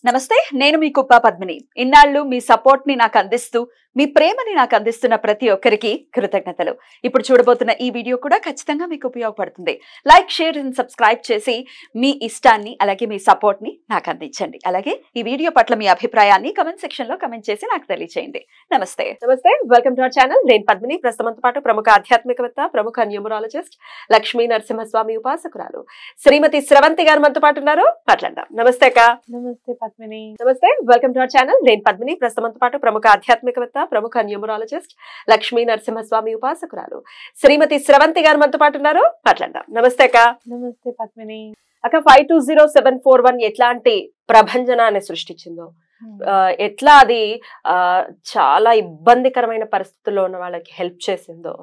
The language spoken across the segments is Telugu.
నమస్తే, నేను మీ కుప్ప పద్మిని. ఇన్నాళ్ళు మీ సపోర్ట్ ని నాకు అందిస్తూ, మీ ప్రేమని నాకు అందిస్తున్న ప్రతి ఒక్కరికి కృతజ్ఞతలు. ఇప్పుడు చూడబోతున్న ఈ వీడియో కూడా ఖచ్చితంగా మీకు ఉపయోగపడుతుంది. లైక్, షేర్ అండ్ సబ్స్క్రైబ్ చేసి మీ ఇష్టాన్ని అలాగే మీ సపోర్ట్ ని నాకు అందించండి. అలాగే ఈ వీడియో పట్ల మీ అభిప్రాయాన్ని కమెంట్ సెక్షన్ లో కమెంట్ చేసి నాకు తెలియజేయండి. నమస్తే. Welcome to our channel. నేను పద్మిని. ప్రస్తుతంతో పాటు ప్రముఖ ఆధ్యాత్మికవేత్త, ప్రముఖ న్యూమరాలజిస్ట్, లక్ష్మీ నరసింహస్వామి ఉపాసకురాలు శ్రీమతి స్రవంతి గారు మనతో పాటు ఉన్నారు. మాట్లాడదాం. నమస్తే అక్క. నమస్తే పద్మిని. నమస్తే, వెల్కమ్ టు అవర్ ఛానల్. నేను పద్మిని. ప్రస్తుతంతో పాటు ప్రముఖ ఆధ్యాత్మికవేత్త, ప్రముఖ న్యూమరాలజిస్ట్, లక్ష్మీ నరసింహస్వామి ఉపాసకురాలు శ్రీమతి స్రవంతి గారు మనతో పాటు ఉన్నారు. మాట్లాడదాం. నమస్తే అక్క. నమస్తే పద్మిని. అక్క, 520741 ఎట్లాంటి ప్రభంజనాన్ని సృష్టించిందో, ఎట్లా అది చాలా ఇబ్బందికరమైన పరిస్థితుల్లో ఉన్న వాళ్ళకి హెల్ప్ చేసిందో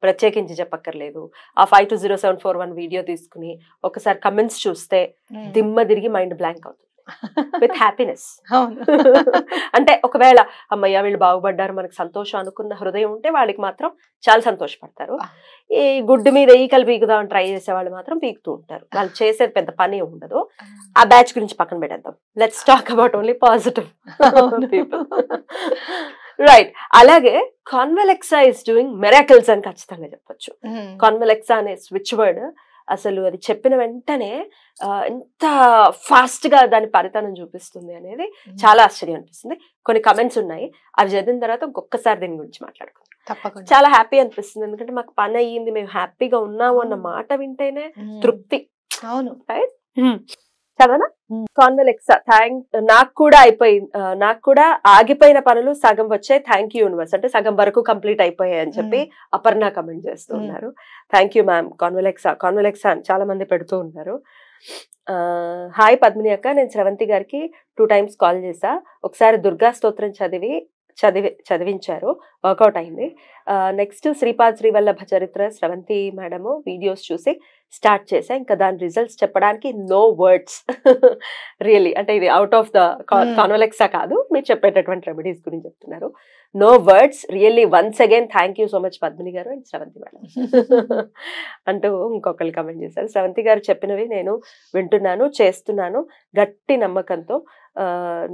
ప్రత్యేకించి చెప్పక్కర్లేదు. ఆ 520741 వీడియో తీసుకుని ఒకసారి కమెంట్స్ చూస్తే దిమ్మ తిరిగి మైండ్ బ్లాంక్ అవుతుంది విత్ హ్యాపీనెస్. అంటే ఒకవేళ అమ్మయ్య వీళ్ళు బాగుపడ్డారు, మనకు సంతోషం అనుకున్న హృదయం ఉంటే వాళ్ళకి మాత్రం చాలా సంతోషపడతారు. ఈ గుడ్డు మీద ఈకలు పీకుదామని ట్రై చేసే వాళ్ళు మాత్రం పీకుతూ ఉంటారు. వాళ్ళు చేసేది పెద్ద పని ఉండదు. ఆ బ్యాచ్ గురించి పక్కన పెట్టేద్దాం. Let's talk about only positive people. Right. అలాగే కాన్వెలెక్సా ఇస్ డూయింగ్ మిరాకిల్స్ అని ఖచ్చితంగా చెప్పొచ్చు. కాన్వెలెక్సా అనే స్విచ్ వర్డ్ అసలు అది చెప్పిన వెంటనే ఎంత ఫాస్ట్ గా దాని పరితానం చూపిస్తుంది అనేది చాలా ఆశ్చర్యం అనిపిస్తుంది. కొన్ని కమెంట్స్ ఉన్నాయి, అవి చదివిన తర్వాత ఇంకొకసారి దీని గురించి మాట్లాడుకుందాం. చాలా హ్యాపీ అనిపిస్తుంది, ఎందుకంటే మాకు పని అయ్యింది, మేము హ్యాపీగా ఉన్నాము అన్న మాట వింటేనే తృప్తి. అవును, రైట్. చదవనా? కాన్వెలెక్సా నాకు కూడా ఆగిపోయిన పనులు సగం వచ్చాయి, థ్యాంక్ యూ యూనివర్స్. అంటే సగం వరకు కంప్లీట్ అయిపోయాయి అని చెప్పి అపర్ణ కమెంట్ చేస్తూ ఉన్నారు. Thank you ma'am. కాన్వెలెక్సా అని చాలా మంది పెడుతూ ఉన్నారు. హాయ్ పద్మిని అక్క, నేను స్రవంతి గారికి 2 times కాల్ చేసా. ఒకసారి దుర్గా స్తోత్రం చదివించారు, వర్కౌట్ అయింది. నెక్స్ట్ శ్రీపాద్ శ్రీవల్లభ చరిత్ర స్రవంతి మేడము వీడియోస్ చూసి స్టార్ట్ చేసా. ఇంకా దాని రిజల్ట్స్ చెప్పడానికి నో వర్డ్స్ రియల్లీ. అంటే ఇది అవుట్ ఆఫ్ ద కాన్వెలెక్సా కాదు, మీరు చెప్పేటటువంటి రెమెడీస్ గురించి చెప్తున్నారు. No words really. Once again thank you so much Padmini garu and Sravanthi madam అంటూ ఇంకొకరు కమెంట్ చేశారు. స్రవంతి గారు చెప్పినవి నేను వింటున్నాను, చేస్తున్నాను గట్టి నమ్మకంతో.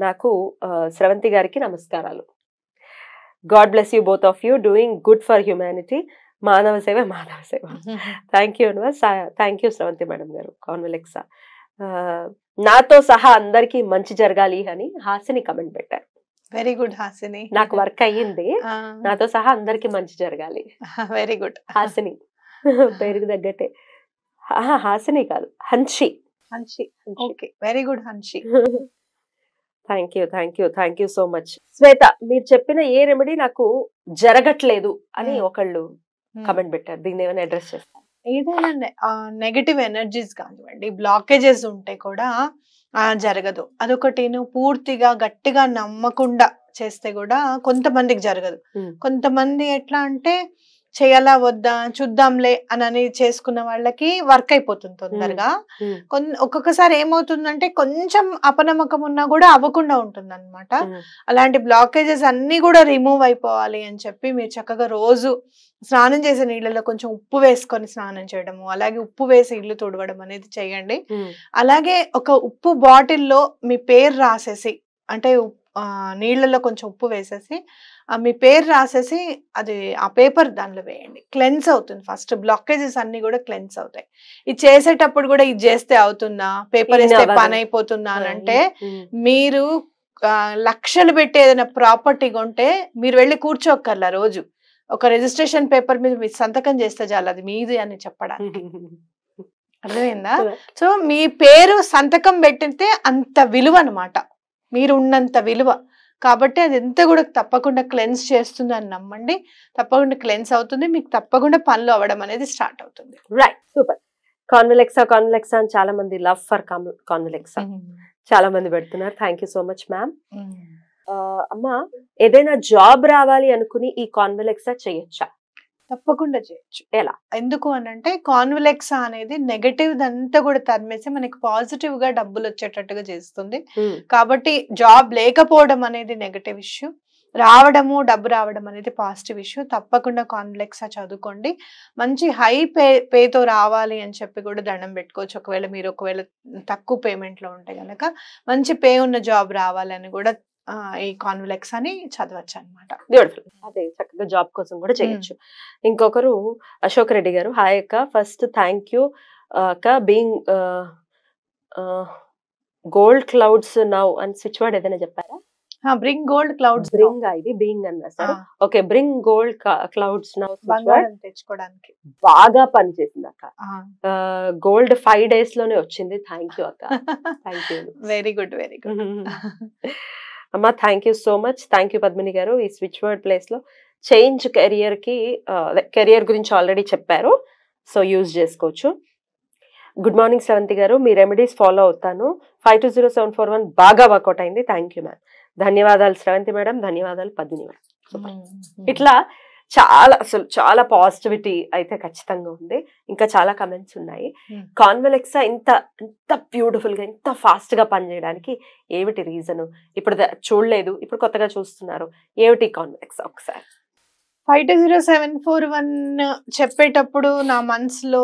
నాకు స్రవంతి గారికి నమస్కారాలు. God bless you both of you, doing good for humanity. మానవ సేవ. Thank you universe. Thank you Sravanthi madam గారు. కాన్వెలెక్సా నాతో సహా అందరికి మంచి జరగాలి అని హాసిని కమెంట్ పెట్టారు. Very good Hasini. నాకు వర్క్ అయ్యింది, నాతో సహా అందరికి మంచి జరగాలి. Very good Hasini. పేరుకి తగ్గట్టే. హాసిని కాదు, Hanshi. Okay, very good Hanshi. Thank you so much. Swetha, మీరు చెప్పిన ఏ రెమెడీ నాకు జరగట్లేదు అని ఒకళ్ళు కమెంట్ పెట్టారు. దీన్ని ఏమైనా అడ్రస్ చేస్తారు? ఏదైనా నెగటివ్ ఎనర్జీస్ కానివ్వండి, బ్లాకేజెస్ ఉంటే కూడా జరగదు. అదొకటి నువ్వు పూర్తిగా గట్టిగా నమ్మకుండా చేస్తే కూడా కొంతమందికి జరగదు. కొంతమంది ఎట్లా అంటే చేయాలా వద్దా చూద్దాంలే అని చేసుకున్న వాళ్ళకి వర్క్ అయిపోతుంది తొందరగా. ఒక్కొక్కసారి ఏమవుతుందంటే కొంచెం అపనమ్మకం ఉన్నా కూడా అవ్వకుండా ఉంటుంది అనమాట. అలాంటి బ్లాకేజెస్ అన్ని కూడా రిమూవ్ అయిపోవాలి అని చెప్పి మీరు చక్కగా రోజు స్నానం చేసే నీళ్ళలో కొంచెం ఉప్పు వేసుకొని స్నానం చేయడము, అలాగే ఉప్పు వేసి ఇల్లు తుడవడం అనేది చేయండి. అలాగే ఒక ఉప్పు బాటిల్లో మీ పేరు రాసేసి, అంటే నీళ్ళలో కొంచెం ఉప్పు వేసేసి మీ పేరు రాసేసి అది ఆ పేపర్ దానిలో వేయండి. క్లెన్స్ అవుతుంది. ఫస్ట్ బ్లాకేజెస్ అన్ని కూడా క్లెన్స్ అవుతాయి. ఇది చేసేటప్పుడు కూడా ఇది చేస్తే అవుతుందా, పేపర్ వేస్తే పని అయిపోతుందా అని అంటే, మీరు లక్షలు పెట్టి ఏదైనా ప్రాపర్టీ కొంటే మీరు వెళ్ళి కూర్చోక్కర్లా. రోజు ఒక రిజిస్ట్రేషన్ పేపర్ మీద మీరు సంతకం చేస్తే చాలు అది మీది అని చెప్పడానికి. అర్థమైందా? సో మీ పేరు సంతకం పెట్టితే అంత విలువ అనమాట, మీరు ఉన్నంత విలువ. కాబట్టి అది ఎంత కూడా తప్పకుండా క్లెన్స్ చేస్తుంది అని నమ్మండి. తప్పకుండా క్లెన్స్ అవుతుంది, మీకు తప్పకుండా పనులు అవ్వడం అనేది స్టార్ట్ అవుతుంది. Right, super. కాన్వెలెక్సా అని చాలా మంది లవ్ ఫర్ కాన్వెలెక్సా చాలా మంది పెడుతున్నారు. Thank you so much ma'am. అమ్మా, ఏదైనా జాబ్ రావాలి అనుకుని ఈ కాన్వెలెక్సా చేయొచ్చా? తప్పకుండా చేయొచ్చు. ఎలా? ఎందుకు అని అంటే కాన్వెలెక్సా అనేది నెగటివ్ అంతా కూడా తరిమేసి మనకి పాజిటివ్ గా డబ్బులు వచ్చేటట్టుగా చేస్తుంది. కాబట్టి జాబ్ లేకపోవడం అనేది నెగటివ్ ఇష్యూ. డబ్బు రావడం అనేది పాజిటివ్ ఇష్యూ. తప్పకుండా కాన్వెలెక్సా చదువుకోండి. మంచి హై పేతో రావాలి అని చెప్పి కూడా దండం పెట్టుకోవచ్చు. ఒకవేళ తక్కువ పేమెంట్లో ఉంటే కనుక మంచి పే ఉన్న జాబ్ రావాలని కూడా ఈ కాన్వెలెక్సాని చదవచ్చు అనమాట. బ్యూటిఫుల్. అదే చక్కగా జాబ్ కోసం కూడా చేయొచ్చు. ఇంకొకరు అశోక్ రెడ్డి గారు, హాయ్ అక్క, ఫస్ట్ థ్యాంక్ యూ అక్క, బీయింగ్ గోల్డ్ క్లౌడ్స్ నౌ అని స్విచ్ వర్డ్ ఏదైనా చెప్పారా? బ్రింగ్ గోల్డ్ క్లౌడ్స్, బ్రింగ్ ఇది బీయింగ్ అన్నా sir. Okay, bring gold clouds now తెచ్చుకోవడానికి బాగా పనిచేసింది అక్క. గోల్డ్ 5 days లోనే వచ్చింది. థ్యాంక్ యూ అక్క. Thank you. Very good, very good అమ్మా. Thank you so much. Thank you Padmini గారు. ఈ స్విచ్ వర్డ్ ప్లేస్ లో చేంజ్ కెరియర్ గురించి ఆల్రెడీ చెప్పారు, సో యూజ్ చేసుకోవచ్చు. గుడ్ మార్నింగ్ శ్రవంతి గారు, మీ రెమెడీస్ ఫాలో అవుతాను. 520741 బాగా వర్కౌట్ అయింది. Thank you ma'am. ధన్యవాదాలు శ్రవంతి మేడం, ధన్యవాదాలు పద్మిని మేడం. ఇట్లా చాలా పాజిటివిటీ అయితే ఖచ్చితంగా ఉంది. ఇంకా చాలా కమెంట్స్ ఉన్నాయి. కాన్వెలెక్సా ఇంత బ్యూటిఫుల్ గా ఇంత ఫాస్ట్ గా పనిచేయడానికి ఏమిటి రీజన్? ఇప్పుడు చూడలేదు, ఇప్పుడు కొత్తగా చూస్తున్నారు, ఏమిటి కాన్వెలెక్సా? ఒకసారి 520741 చెప్పేటప్పుడు నా మనసులో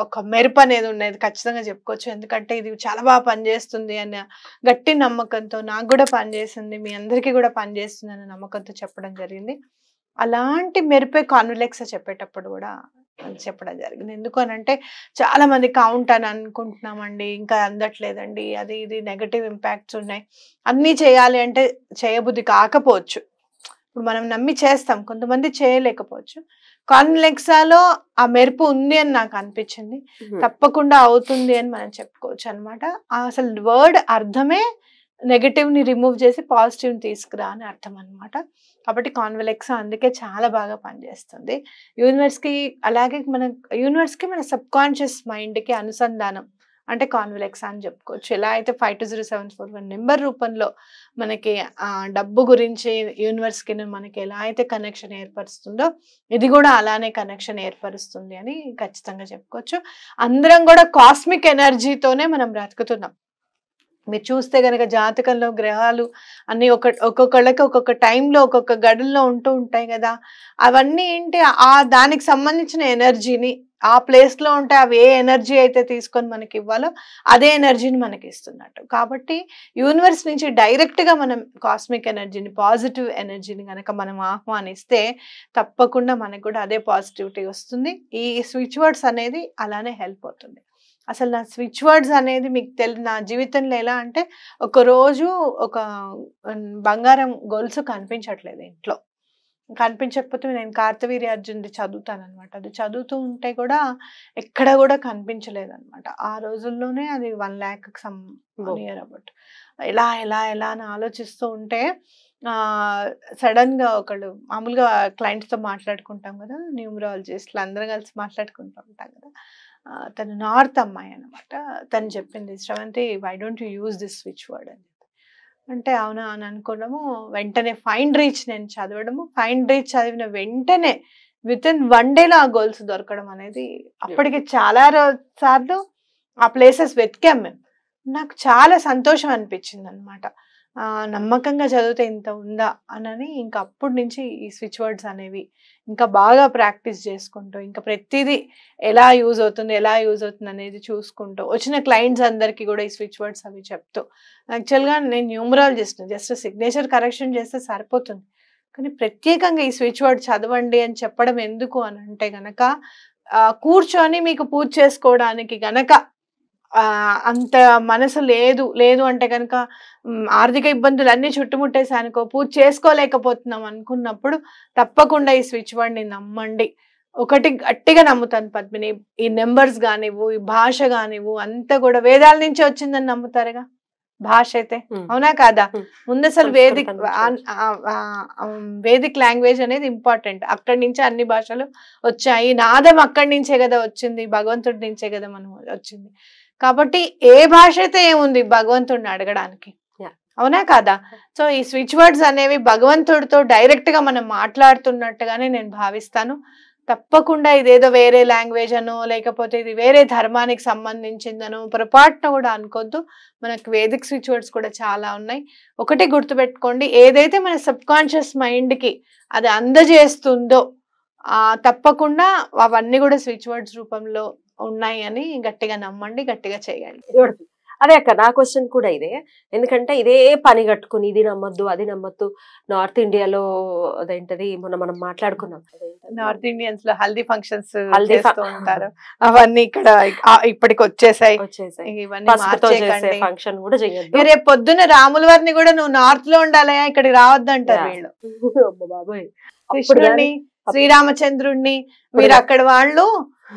ఒక మెరుపు అనేది ఉన్నది ఖచ్చితంగా చెప్పుకోవచ్చు. ఎందుకంటే ఇది చాలా బాగా పనిచేస్తుంది అన్న గట్టి నమ్మకంతో, నాకు కూడా పనిచేసింది, మీ అందరికీ కూడా పనిచేస్తుంది అన్న నమ్మకంతో చెప్పడం జరిగింది. అలాంటి మెరుపే కాన్వెలెక్సా చెప్పేటప్పుడు కూడా చెప్పడం జరిగింది. ఎందుకు అనంటే చాలా మంది కౌంట్ అని అనుకుంటున్నామండి, ఇంకా అందట్లేదండి, అది ఇది నెగటివ్ ఇంపాక్ట్స్ ఉన్నాయి, అన్నీ చేయాలి అంటే చేయబుద్ధి కాకపోవచ్చు. ఇప్పుడు మనం నమ్మి చేస్తాం, కొంతమంది చేయలేకపోవచ్చు. కాన్వెలెక్సాలో ఆ మెరుపు ఉంది అని నాకు అనిపించింది. తప్పకుండా అవుతుంది అని మనం చెప్పుకోవచ్చు అనమాట. అసలు వర్డ్ అర్థమే నెగటివ్ ని రిమూవ్ చేసి పాజిటివ్ ని తీసుకురా అని అర్థం అనమాట. కాబట్టి కాన్వెలెక్సా అందుకే చాలా బాగా పనిచేస్తుంది. యూనివర్స్ కి అలాగే మన సబ్ కాన్షియస్ మైండ్ కి అనుసంధానం అంటే కాన్వెలెక్సా అని చెప్పుకోవచ్చు. ఎలా అయితే 520741 నెంబర్ రూపంలో మనకి డబ్బు గురించి యూనివర్స్ కి మనకి ఎలా అయితే కనెక్షన్ ఏర్పరుస్తుందో ఇది కూడా అలానే కనెక్షన్ ఏర్పరుస్తుంది అని ఖచ్చితంగా చెప్పుకోవచ్చు. అందరం కూడా కాస్మిక్ ఎనర్జీతోనే మనం బ్రతుకుతున్నాం. మీరు చూస్తే గనక జాతకంలో గ్రహాలు అన్ని ఒక్కొక్కళ్ళకి ఒక్కొక్క టైంలో ఒక్కొక్క గడుల్లో ఉంటూ ఉంటాయి కదా. అవన్నీ ఏంటి, దానికి సంబంధించిన ఎనర్జీని ఆ ప్లేస్ లో ఉంటే అవి ఏ ఎనర్జీ అయితే తీసుకొని మనకి ఇవ్వాలో అదే ఎనర్జీని మనకి ఇస్తున్నట్టు. కాబట్టి యూనివర్స్ నుంచి డైరెక్ట్ గా మనం కాస్మిక్ ఎనర్జీని, పాజిటివ్ ఎనర్జీని కనుక మనం ఆహ్వానిస్తే తప్పకుండా మనకు కూడా అదే పాజిటివిటీ వస్తుంది. ఈ స్విచ్ వర్డ్స్ అనేది అలానే హెల్ప్ అవుతుంది. అసలు నా స్విచ్ వర్డ్స్ అనేది మీకు నా జీవితంలో ఎలా అంటే, ఒకరోజు ఒక బంగారం గొలుసు కనిపించట్లేదు ఇంట్లో. కనిపించకపోతే నేను కార్తవీర్యార్జునుడి చదువుతాను అనమాట. అది చదువుతూ ఉంటే కూడా ఎక్కడ కూడా కనిపించలేదు అనమాట. ఆ రోజుల్లోనే అది 1 lakh నియర్ అబౌట్. ఎలా ఎలా ఎలా అని ఆలోచిస్తూ ఉంటే సడన్ గా ఒకళ్ళు మామూలుగా క్లయింట్స్ తో మాట్లాడుకుంటాం కదా, న్యూమరాలజిస్ట్లు అందరం కలిసి మాట్లాడుకుంటూ ఉంటాం కదా. తను నార్త్ అమ్మాయి అనమాట. తను చెప్పింది, Sravanthi why don't you use this switch word అని. అంటే అవునా అని అనుకోవడము, వెంటనే ఫైండ్ రీచ్ నేను చదవడము, ఫైండ్ రీచ్ చదివిన వెంటనే వితిన్ 1 day ఆ గోల్స్ దొరకడం అనేది. అప్పటికి చాలా సార్లు ఆ ప్లేసెస్ వెతికాం మేము. నాకు చాలా సంతోషం అనిపించింది అనమాట. నమ్మకంగా చదివితే ఇంత ఉందా అని. ఇంకా అప్పటి నుంచి ఈ స్విచ్ వర్డ్స్ అనేవి ఇంకా బాగా ప్రాక్టీస్ చేసుకుంటూ, ఇంకా ప్రతిదీ ఎలా యూజ్ అవుతుంది అనేది చూసుకుంటూ వచ్చిన క్లయింట్స్ అందరికీ కూడా ఈ స్విచ్ వర్డ్స్ అవి చెప్తూ. యాక్చువల్గా నేను న్యూమరాలజిస్ట్, జస్ట్ సిగ్నేచర్ కరెక్షన్ చేస్తే సరిపోతుంది, కానీ ప్రత్యేకంగా ఈ స్విచ్ వర్డ్ చదవండి అని చెప్పడం ఎందుకు అని అంటే గనక, కూర్చొని మీకు పూజ చేసుకోవడానికి గనక అంత మనసు లేదు అంటే కనుక, ఆర్థిక ఇబ్బందులు అన్ని చుట్టుముట్టేసి అనుకో, పూజ చేసుకోలేకపోతున్నాం అనుకున్నప్పుడు తప్పకుండా ఈ స్విచ్ వర్డ్ని నమ్మండి. ఒకటి గట్టిగా నమ్ముతాను పద్మిని, ఈ నెంబర్స్ కానివ్వు, ఈ భాష కానివ్వు అంతా కూడా వేదాల నుంచి వచ్చిందని నమ్ముతారుగా భాష అయితే, అవునా కాదా? ముందు అసలు వేదిక్ లాంగ్వేజ్ అనేది ఇంపార్టెంట్. అక్కడి నుంచే అన్ని భాషలు వచ్చాయి. నాదం అక్కడి నుంచే కదా వచ్చింది, భగవంతుడి నుంచే కదా మనం వచ్చింది. కాబట్టి ఏ భాష అయితే ఏముంది భగవంతుడిని అడగడానికి, అవునా కాదా? సో ఈ స్విచ్ వర్డ్స్ అనేవి భగవంతుడితో డైరెక్ట్ గా మనం మాట్లాడుతున్నట్టుగానే నేను భావిస్తాను. తప్పకుండా ఇదేదో వేరే లాంగ్వేజ్ అనో లేకపోతే ఇది వేరే ధర్మానికి సంబంధించిందనో పొరపాటున కూడా అనుకోద్దు. మనకు వేదిక్ స్విచ్ వర్డ్స్ కూడా చాలా ఉన్నాయి. ఒకటి గుర్తుపెట్టుకోండి, ఏదైతే మన సబ్ కాన్షియస్ మైండ్కి అది అందజేస్తుందో తప్పకుండా అవన్నీ కూడా స్విచ్ వర్డ్స్ రూపంలో ఉన్నాయి అని గట్టిగా నమ్మండి, గట్టిగా చేయండి. అదే అక్క, నా క్వశ్చన్ కూడా ఇదే. ఎందుకంటే ఇదే పని కట్టుకుని ఇది నమ్మద్దు అది నమ్మద్దు. నార్త్ ఇండియాలో అదేంటది మొన్న మనం మాట్లాడుకున్నాం, నార్త్ ఇండియన్స్ లో హల్దీ ఫంక్షన్స్ ఉంటారు, అవన్నీ ఇక్కడ ఇప్పటికి వచ్చేసాయి. ఇవన్నీ ఫంక్షన్ కూడా చేయొద్దు. రేపు పొద్దున్న రాముల వారిని కూడా నువ్వు నార్త్ లో ఉండాలయా, ఇక్కడికి రావద్దు అంటారు వీళ్ళు. బాబోయ్, కృష్ణుడిని శ్రీరామచంద్రుడిని మీరు అక్కడ వాళ్ళు,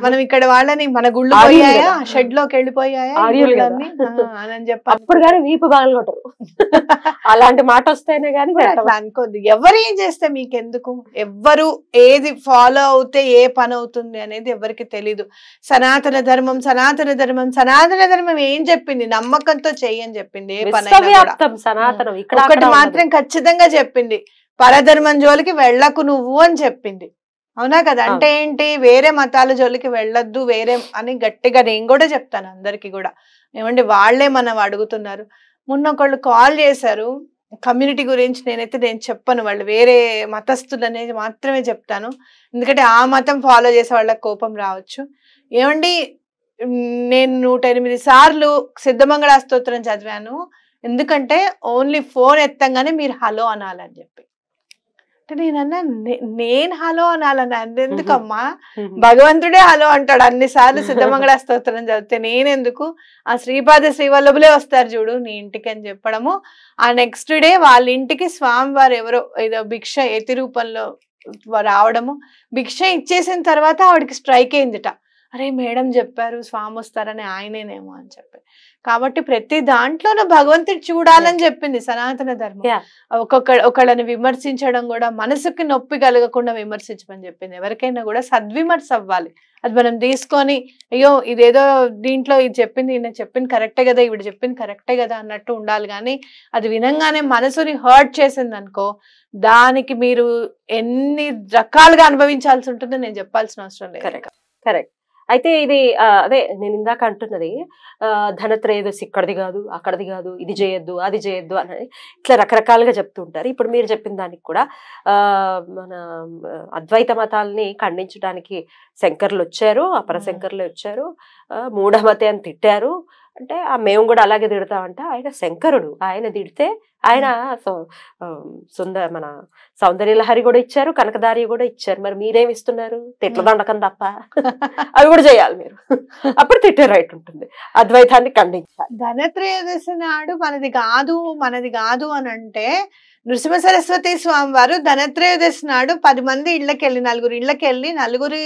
మనం ఇక్కడ వాళ్ళని మన గుళ్ళు పోయాయా, షెడ్ లోకి వెళ్ళిపోయాయా అని చెప్పి అప్పుడు కానీ వీపు బాగా కొట్టరు. అలాంటి మాట వస్తేనే కానీ అనుకోద్దు. ఎవరు ఏం చేస్తే మీకెందుకు, ఎవ్వరు ఏది ఫాలో అవుతే ఏ పని అవుతుంది అనేది ఎవరికి తెలీదు. సనాతన ధర్మం సనాతన ధర్మం సనాతన ధర్మం ఏం చెప్పింది, నమ్మకంతో చెయ్యని చెప్పింది. ఏ పని సనాతనం ఒకటి మాత్రం ఖచ్చితంగా చెప్పింది, పరధర్మం జోలికి వెళ్ళకు నువ్వు అని చెప్పింది. అవునా కదా? అంటే ఏంటి, వేరే మతాల జోలికి వెళ్ళొద్దు వేరే అని గట్టిగా నేను కూడా చెప్తాను అందరికి కూడా. ఏమంటే వాళ్ళే మనం అడుగుతున్నారు. మొన్న ఒకళ్ళు కాల్ చేశారు కమ్యూనిటీ గురించి. నేను చెప్పను, వాళ్ళు వేరే మతస్థులు అనేది మాత్రమే చెప్తాను. ఎందుకంటే ఆ మతం ఫాలో చేసే వాళ్ళకి కోపం రావచ్చు. ఏమండి, నేను 108 సార్లు సిద్ధమంగళ స్తోత్రం చదివాను. ఎందుకంటే ఓన్లీ ఫోన్ ఎత్తంగానే మీరు హలో అనాలని చెప్పి. నేనన్నా నేను హలో అనాలన్నా, ఎందుకమ్మా, భగవంతుడే హలో అంటాడు అన్నిసార్లు సిద్ధమంగళ స్తోత్రం చదివితే, నేనెందుకు? ఆ శ్రీపాద శ్రీవల్లభులే వస్తారు చూడు నీ ఇంటికి అని చెప్పడము. ఆ నెక్స్ట్ డే వాళ్ళ ఇంటికి స్వామివారు ఎవరో ఏదో భిక్ష ఎతి రూపంలో రావడము. భిక్ష ఇచ్చేసిన తర్వాత ఆవిడకి స్ట్రైక్ అయిందిట, అరే మేడం చెప్పారు స్వామి వస్తారని ఆయనేనేమో అని చెప్పి. కాబట్టి ప్రతి దాంట్లోనూ భగవంతుడు చూడాలని చెప్పింది సనాతన ధర్మం. ఒకళ్ళని విమర్శించడం కూడా మనసుకి నొప్పి కలగకుండా విమర్శించమని చెప్పింది. ఎవరికైనా కూడా సద్విమర్శ అవ్వాలి. అది మనం తీసుకొని అయ్యో ఇదేదో దీంట్లో ఇది చెప్పింది ఈయన చెప్పింది కరెక్టే కదా, ఈవిడ చెప్పింది కరెక్టే కదా అన్నట్టు ఉండాలి. కానీ అది వినంగానే మనసుని హర్ట్ చేసింది అనుకో, దానికి మీరు ఎన్ని రకాలుగా అనుభవించాల్సి ఉంటుందో నేను చెప్పాల్సిన అవసరం లేదు. కరెక్ట్. అయితే ఇది అదే నేను ఇందాక అంటున్నది, ధనత్రయోదశి ఇక్కడిది కాదు అక్కడిది కాదు, ఇది చేయొద్దు అది చేయొద్దు అని ఇట్లా రకరకాలుగా చెప్తుంటారు. ఇప్పుడు మీరు చెప్పిన దానికి కూడా మన అద్వైత మతాలని ఖండించడానికి శంకర్లు వచ్చారు, అపర శంకర్లు వచ్చారు, మూఢమతే అని తిట్టారు. అంటే మేము కూడా అలాగే తిడతామంట. ఆయన శంకరుడు, ఆయన తిడితే ఆయన మన సౌందర్యలహరి కూడా ఇచ్చారు, కనకదారి కూడా ఇచ్చారు. మరి మీరేమి ఇస్తున్నారు? తిట్ల దండకం తప్ప అవి కూడా చేయాలి మీరు, అప్పుడు తిట్టే రైట్ ఉంటుంది. అద్వైతాన్ని ఖండించాలి. ధనత్రయోదశి నాడు మనది కాదు అని అంటే, నృసింహ సరస్వతి స్వామి వారు ధనత్రయోదశి నాడు 10 మంది ఇళ్ళకెళ్ళి 9 ఇళ్ళకెళ్ళి 9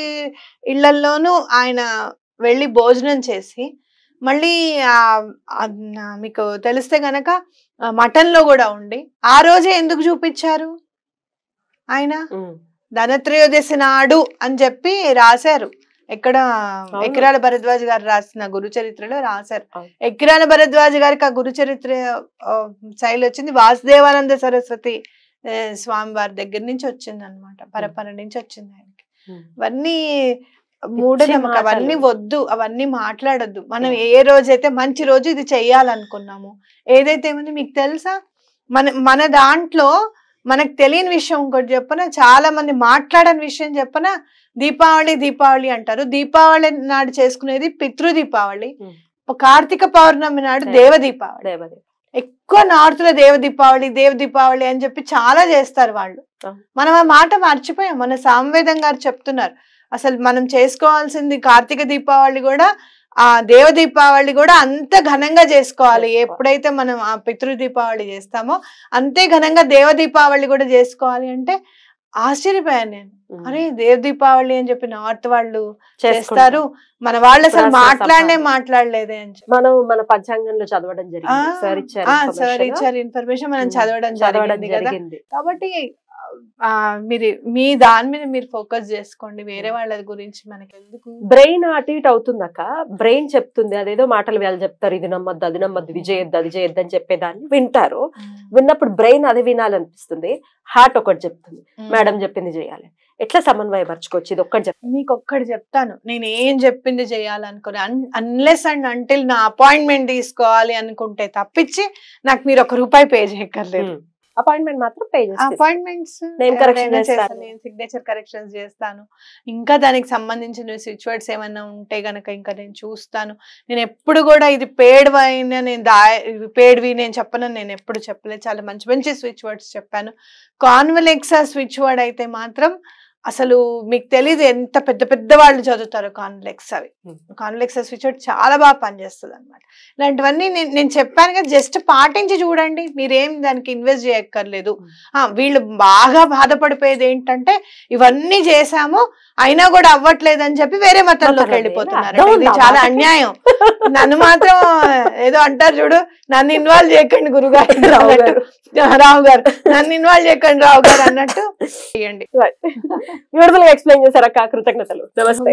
ఇళ్లలోనూ ఆయన వెళ్ళి భోజనం చేసి, మళ్ళీ మీకు తెలిస్తే గనక మటన్ లో కూడా ఉండి ఆ రోజే ఎందుకు చూపించారు ఆయన? ధనత్రయోదశి నాడు అని చెప్పి రాశారు. ఎక్కడ ఎకిరాల భరద్వాజ్ గారు రాసిన గురు చరిత్రలో రాశారు. ఎకిరాల భరద్వాజ్ గారికి ఆ గురు చరిత్ర శైలి వచ్చింది వాసుదేవానంద సరస్వతి స్వామి వారి దగ్గర నుంచి వచ్చింది అనమాట, పరపర నుంచి వచ్చింది ఆయనకి. ఇవన్నీ మూఢనమ్మకం, అవన్నీ వద్దు, అవన్నీ మాట్లాడొద్దు. మనం ఏ రోజైతే మంచి రోజు ఇది చెయ్యాలనుకున్నాము, ఏదైతే ఏముంది మీకు తెలుసా, మన దాంట్లో మనకు తెలియని విషయం ఇంకోటి చెప్పన, చాలా మంది మాట్లాడని విషయం చెప్పన, దీపావళి అంటారు. దీపావళి నాడు చేసుకునేది పితృ దీపావళి, కార్తీక పౌర్ణమి నాడు దేవ దీపావళి. ఎక్కువ నార్త్ లో దేవ దీపావళి అని చెప్పి చాలా చేస్తారు వాళ్ళు. మనం ఆ మాట మర్చిపోయాం. మన సామవేదం గారు చెప్తున్నారు, అసలు మనం చేసుకోవాల్సింది కార్తీక దీపావళి కూడా, ఆ దేవ దీపావళి కూడా అంత ఘనంగా చేసుకోవాలి. ఎప్పుడైతే మనం ఆ పితృ దీపావళి చేస్తామో అంతే ఘనంగా దేవ దీపావళి కూడా చేసుకోవాలి. అంటే ఆశ్చర్యపోయాను నేను, అరే దేవ దీపావళి అని చెప్పి నార్త్ వాళ్ళు చేస్తారు, మన వాళ్ళు అసలు మాట్లాడలేదే అని చెప్పి. మనం మన పంచాంగంలో చదవడం జరిగింది, సార్ ఇచ్చారు ఇన్ఫర్మేషన్, మనం చదవడం జరిగింది. కాబట్టి మీరు మీ దాని మీద మీరు ఫోకస్ చేసుకోండి, వేరే వాళ్ళ గురించి మనకి ఎందుకు. బ్రెయిన్ అటు ఇటు అవుతుందక్క, బ్రెయిన్ చెప్తుంది అదేదో మాటలు వాళ్ళు చెప్తారు, ఇది నమ్మద్దు అది నమ్మద్దు, ఇది చేయొద్దు అది చేయొద్దు అని చెప్పేదాన్ని వింటారు. విన్నప్పుడు బ్రెయిన్ అది వినాలనిపిస్తుంది, హార్ట్ ఒకటి చెప్తుంది మేడం చెప్పింది చేయాలి. ఎట్లా సమన్వయపరచుకోవచ్చు? ఇది ఒక్కటి చెప్పండి. మీకు ఒక్కటి చెప్తాను, నేను ఏం చెప్పింది చేయాలనుకుని అన్లెస్ అండ్ అంటిల్ నా అపాయింట్మెంట్ తీసుకోవాలి అనుకుంటే తప్పించి నాకు మీరు ₹1 పే చేయక్కర్లేదు. అపాయింట్మెంట్ మాత్రం పే చేస్తాను. అపాయింట్మెంట్స్ నేను కరెక్షన్ చేస్తాను, నేను సిగ్నేచర్ కరెక్షన్స్ చేస్తాను, ఇంకా దానికి సంబంధించిన స్విచ్ వర్డ్స్ ఏమైనా ఉంటే గనక ఇంకా నేను చూస్తాను. నేను ఎప్పుడు కూడా ఇది పేడ్ అయినా పేడ్వి నేను చెప్పనని నేను ఎప్పుడు చెప్పలేదు. చాలా మంచి మంచి స్విచ్ వర్డ్స్ చెప్పాను. కాన్వెలెక్సా స్విచ్ వర్డ్ అయితే మాత్రం అసలు మీకు తెలీదు ఎంత పెద్ద పెద్ద వాళ్ళు చదువుతారు కాన్వెలెక్సా. కాన్వెలెక్సా స్విచ్ వర్డ్ చాలా బాగా పనిచేస్తుంది అనమాట. ఇలాంటివన్నీ నేను చెప్పాను కదా, జస్ట్ పాటించి చూడండి, మీరేం దానికి ఇన్వెస్ట్ చేయక్కర్లేదు. వీళ్ళు బాగా బాధపడిపోయేది ఏంటంటే ఇవన్నీ చేశాము అయినా కూడా అవ్వట్లేదు అని చెప్పి వేరే మతంలోకి వెళ్ళిపోతున్నారు. ఇది చాలా అన్యాయం. నన్ను మాత్రం ఏదో అంటారు చూడు, నన్ను ఇన్వాల్వ్ చేయకండి గురుగారు, రావు గారు నన్ను ఇన్వాల్వ్ చేయకండి రావు గారు అన్నట్టు చేయండి. బ్యూటిఫుల్ గా ఎక్స్ప్లెయిన్ చేశారు అక్క, కృతజ్ఞతలు. నమస్తే.